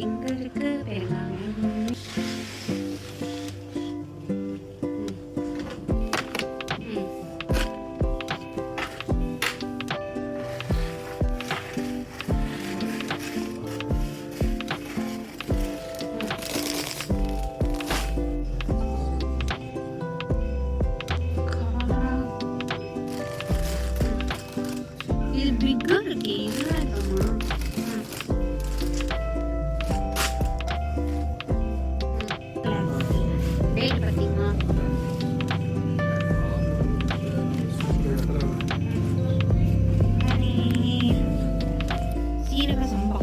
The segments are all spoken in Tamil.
எங்களுக்கு பெருங்காயம் இது பிக்கா இருக்கு இதுதான் இருக்குமா டேட் பார்த்தீங்களா சீரக சம்பா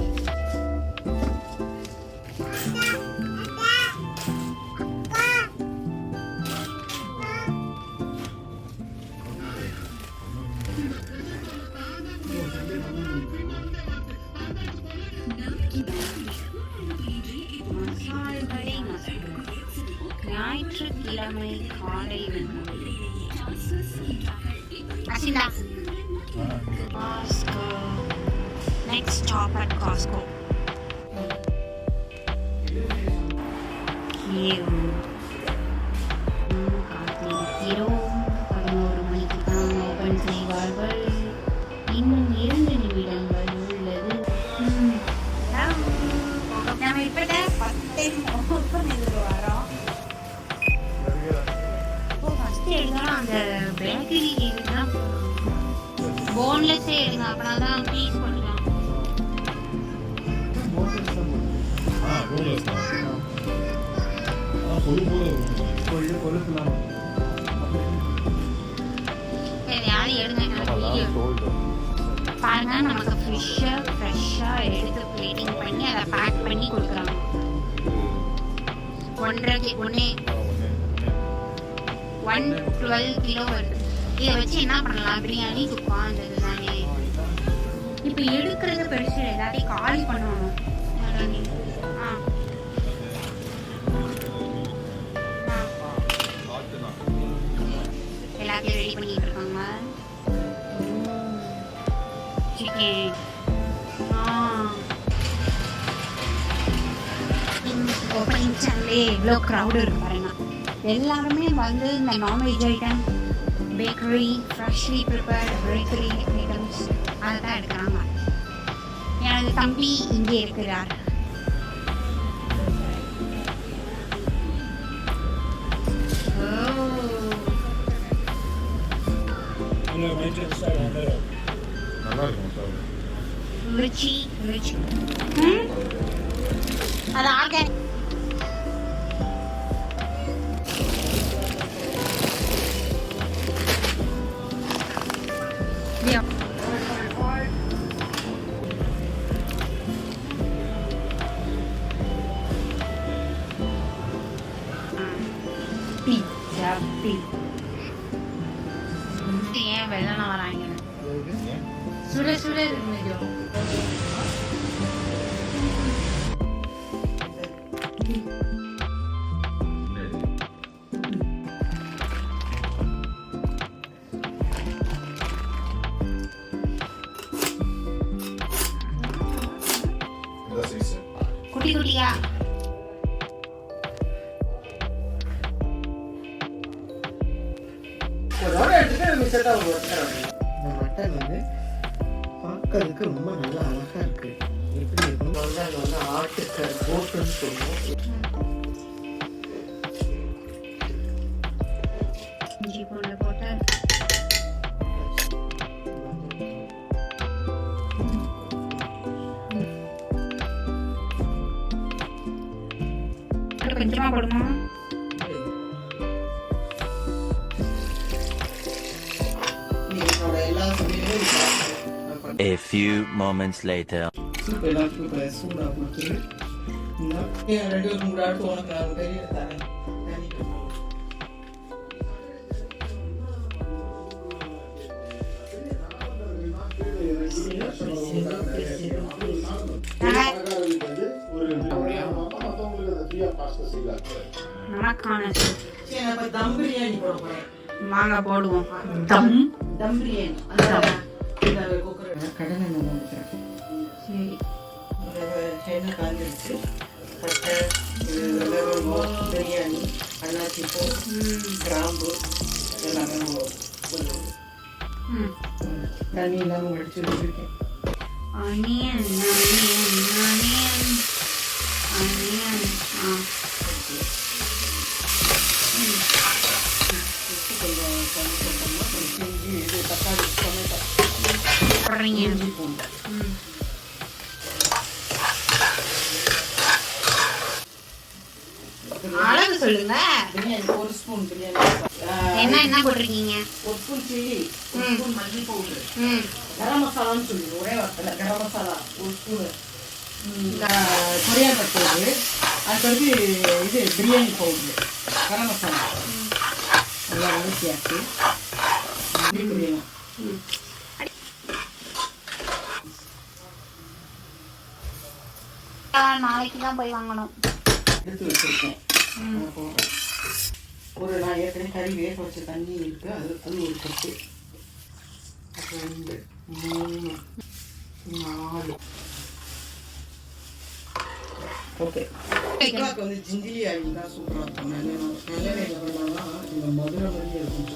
ஞாயிற்றுக்கிழமை காலை அசிந்தா Costco. Next stop at Costco. காத்திருக்கிறோம் 11 மணிக்கு தான் ஓபன் செய்வார்கள். இன்னும் 2 நிமிடங்கள் உள்ளது. நம்ம இப்போ 10 ஓப்பன் எதுக்கு வரோம் ஃபர்ஸ்ட் எடுக்கலாம் அந்த பேக்கரி இதுதான் போன்லெஸ்ஸே எடுங்க அப்படின்னா தான் பீஸ் பண்ணலாம் யாரும் எடுங்க பாருங்க நமக்கு ஃப்ரெஷ்ஷாக எடுத்து பிளேட்டிங் பண்ணி அதை பேக் பண்ணி கொடுக்குறாங்க 112 கிலோ வருது. இதை வச்சு என்ன பண்ணலாம் பிரியாணி துப்பா அந்த இதுதானே இப்போ எடுக்கிறது பெருசு எல்லாத்தையும் காலி பண்ணணும். எல்லாத்தையும் ரெடி பண்ணிட்டு இருக்காங்க. சிக்கன் ஓப்பனிங் சேனல்லே எவ்வளோ க்ரௌடு இருக்கு பாருங்க. எல்லாருமே வந்து இந்த non veg item bakery freshly prepared bakery items அதை தான் எடுக்கிறாங்க. எனது தம்பி இங்கே இருக்கிறார். ருச்சி ருச்சி அது ஆக ஏன் வெள்ளம் வராங்க சுட சுட இருக்கு. குட்டி குட்டியா இந்த மட்டன் வந்து பார்க்கறதுக்கு ரொம்ப நல்லா அழகா இருக்கு. எப்படி இருக்கும் அது வந்து ஆட்டுக்கறி போட்டுன்னு சொல்லுவோம். இஞ்சி பூண்டு போட்டு சால்ட் கொஞ்சமா போடுமா? நீ என்னோட எல்லா சமையலும் A few moments later. Soup எல்லாத்துக்கும் இப்போ சூடாக கொடுத்துரு. என் 2 பேருக்கு கூட அடுத்து உனக்கு நான் பெரிய தரேன். நமக்கான தம் பிரியாணி போட போறேன். வாங்க போடுவோம். தம் தம் பிரியாணி கடலை நான் வந்துக்கிறேன். சரி. எண்ணெய் காஞ்சிருச்சு. பட்டை, லவங்கம், பிரியாணி, அன்னாச்சி பூ, கிராம்பு எல்லாமே போடுவோம். தண்ணி இல்லாமல் வடிச்சு வச்சுருக்கேன். ஆனியன் ஆனியன் ஆனியன் ஆனியன் கொஞ்சம் போட்டோம்னா கொஞ்சம் இஞ்சி, இது தக்காளி, டொமேட்டோ போடுறீங்க. இஞ்சி பூண்டு அளவு சொல்லுங்க. பிரியாணி 1 ஸ்பூன் பிரியாணி என்ன போட்டிருக்கீங்க? 1 ஸ்பூன் சில்லி, 1 ஸ்பூன் மல்லி பவுடர், கரம் மசாலான்னு சொல்லுது ஒரே வார்த்தையில் garam masala 1 spoon, coriander powder, அதுக்கடுத்து இது பிரியாணி பவுடரு, கரம் மசாலா எல்லாம் ஊற்றியாச்சு. பிரியாணி நாளைக்கு தான் போய் வாங்கணும். எடுத்து வச்சுருக்கேன். நான் ஏற்கனவே கறி வேக வச்ச தண்ணி இருக்கு, அது 1 கப்பு, 2 3 4. ஓகே. வந்து ஜிஞ்சிலி ஆகி தான் சூப்பராக இருக்கும். நல்லெண்ணெயில் பண்ணால் இந்த மதுரை மாதிரி இருக்கும்.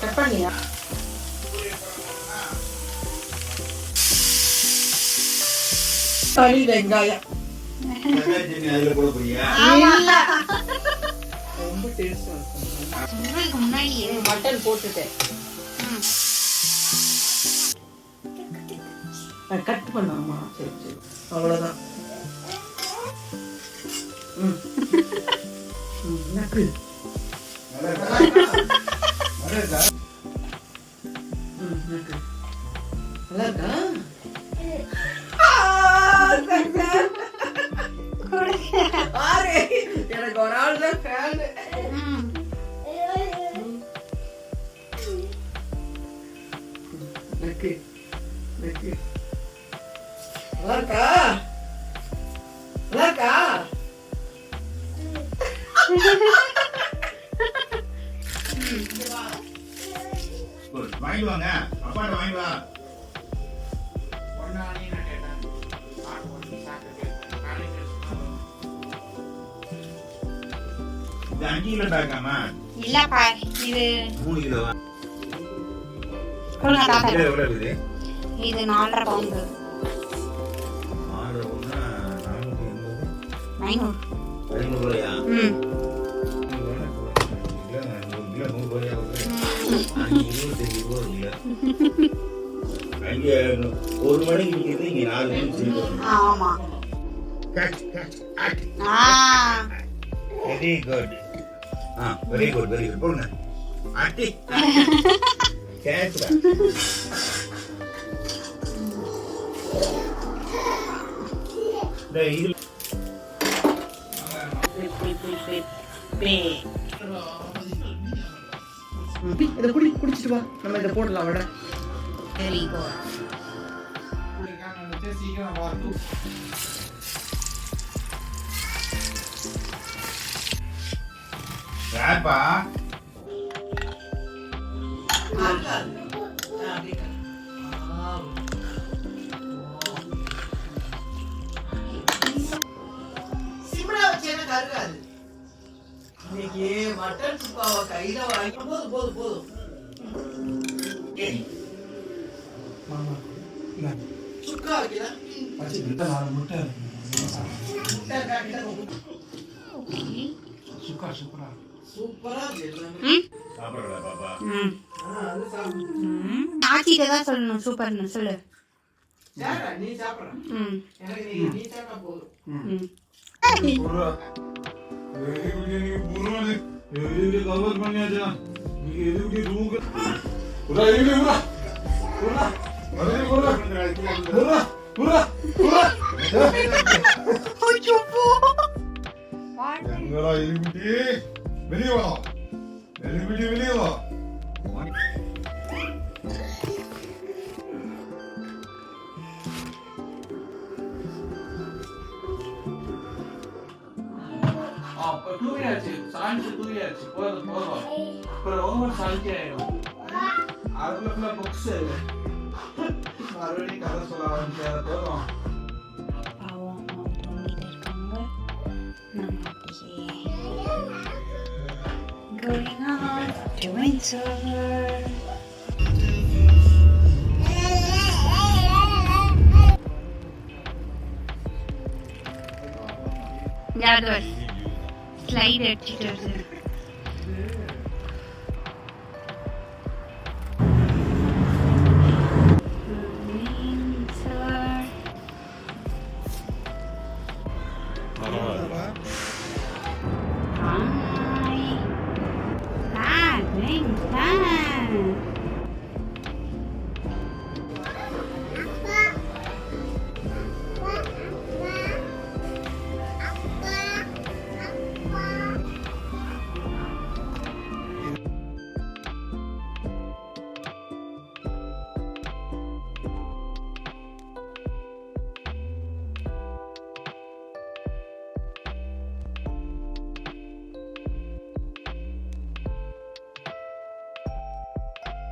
கட் பண்ணியா? தனி வெங்காயம் ரொம்ப டேஸ்டா இருக்கும். முன்னாடி மட்டன் போட்டுட்டேன். கட் பண்ணாமா? சரி சரி, அவ்வளோதான். நக்கு நல்லா இருக்கா? எனக்கு ஒரு ஆள் தான் ஃபேனு. நக்கு நக்கு நல்லா இருக்கா? நல்லா இருக்கா? வாங்கி வாங்க, அப்பாட்ட வாங்கி வா. இது 5 கிலோ பேக்காமா? இல்லப்பா, இது 3 கிலோவா? கொடுங்க தாத்தா. கிலோ எவ்வளவு இது? இது 4.5 பவுண்டு. 6 ஒண்ணா 480. 500. 500 ரூபாயா? கிலோ 100 ரூபாயா வருது? 25 ரூபா இல்ல. அங்க 1 மணிக்கு விற்கிறது, இங்க 4 மணிக்கு விற்கிறது. ஆமா. Very good. Very good very good. போங்க அட்டி கேட்ச்டா. இது இதை குடிச்சிட்டு வா, நம்ம இதை போடலாம் விட. Very good. யார்ப்பா? சிம்ரா வச்சு எனக்கு அருகாது. இன்னைக்கு மட்டன் சுக்காவை கையில வாங்கி போதும் போதும் போதும். சுக்கா வைக்கல முட்டை ஓகே. சுக்கா சூப்பரா சூப்பரா இருக்கு எல்லாமே. ம் சாப்பிடல பாப்பா. ம் அது சாப்பிடு. ம் ஆச்சிட்ட தான் சொல்லணும் சூப்பர்னு சொல்லு. சாப்பிட, நீ சாப்பிட. ம் எனக்கு நீ சாப்பிட்டா போதும். ம் புறா. நீங்க புறானே. இது கவர் பண்ணியாச்சா? நீங்க எதுக்கு ரூம் புறா இது புறா. புறா. வரே புறா. புறா. புறா. புறா. எங்கடா எலிகுட்டி? வெளிய வா. எலிகுட்டி வெளிய வா. தூங்கியாச்சு சாயந்தரம் தூங்கியாச்சு போதும் போதும் அப்புறம் ஓவர் சாலிட்டி ஆயிடும் அதுக்குள்ள புக்ஸ் மறுபடியும் கதை சொல்ல ஆரம்பிச்சு போதும் பாவம் அவங்க தூங்கிட்டு இருக்காங்க. நம்ம அப்படியே going out to winter. யார் ஸ்லைட் அடிச்சுட்டு வருது.